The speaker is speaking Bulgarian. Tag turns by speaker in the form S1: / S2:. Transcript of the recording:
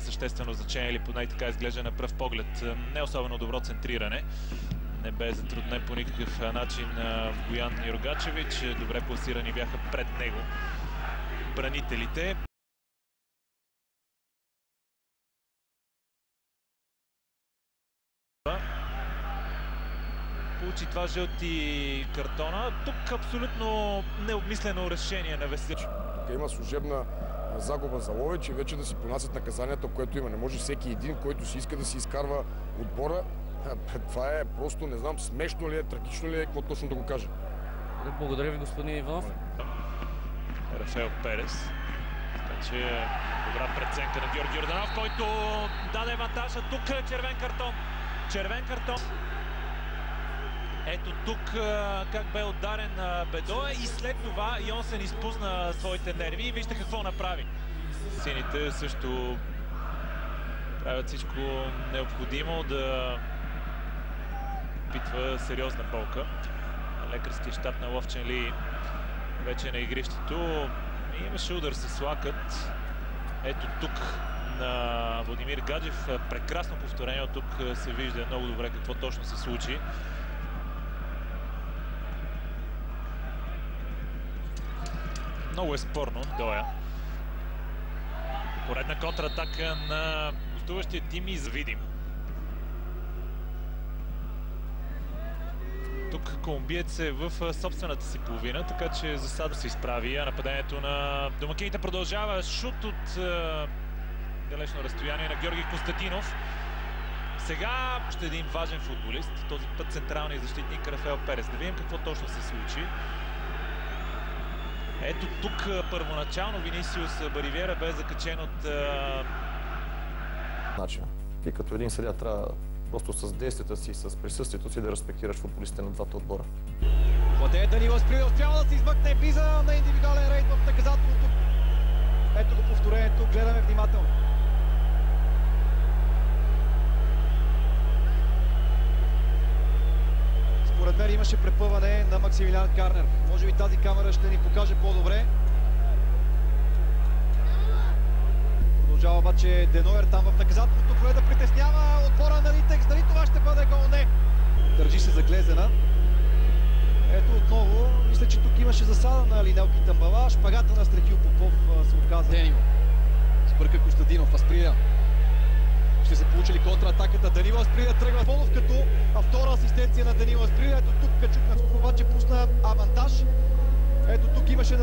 S1: съществено значение, или поне така изглежда на пръв поглед. Не особено добро центриране. Не бе затруднен по никакъв начин Боян Йоргачевич. Добре пласирани бяха пред него бранителите. Получи това жълти картона. Тук абсолютно необмислено решение на Веселин.
S2: Тук има служебна загуба за Ловеч и вече да си понасят наказанието, което има. Не може всеки един, който си иска да си изкарва отбора. Това е просто, не знам, смешно ли е, трагично ли е, какво точно да го кажа.
S3: Благодаря ви, господин Иванов.
S1: Рафаел Перес. Така че добра преценка на Георги Йорданов, който даде авантажа. Тук е червен картон. Червен картон. Ето тук как бе ударен Бедоя и след това Йонсен изпусна своите нерви и вижте какво направи. Сините също правят всичко необходимо да питва сериозна болка. Лекарския щаб на Ловченли вече на игрището. Имаше удар с лакът. Ето тук на Владимир Гаджев. Прекрасно повторение. От тук се вижда много добре какво точно се случи. Много е спорно, Доя. Поредна контратака на гостуващия тим и завидим. Тук колумбиец е в собствената си половина, така че засада се изправи, а нападението на домакините продължава. Шут от далечно разстояние на Георги Константинов. Сега още един важен футболист, този път централният защитник Рафаел Перес. Да видим какво точно се случи. Ето тук първоначално Винисиус Баривиера бе закачен от...
S4: начин. Ти като един съдия трябва просто с действията си, с присъствието си да респектираш футболистите на двата отбора.
S5: Владее Данилов Спридов успява да се измъкне близа на индивидуален рейд в наказателното. Ето го повторението, гледаме внимателно. Според мен имаше препъване на Максимилиан Карнер. Може би тази камера ще ни покаже по-добре. Продължава обаче Денойер там в наказателното поле да притеснява отбора на Литекс. Дали това ще бъде гол? Не. Държи се за Глезена. Ето отново. Мисля, че тук имаше засада на Линелки Тамбала. Шпагата на Страхил Попов се отказа. Денило. Сбърка Костадинов. Асприда. Ще се получили контратаката. Данило Асприда тръгва Полов като втора асистенция на Данило Асприда. Ето тук Качук на обаче пусна авантаж. Ето тук имаше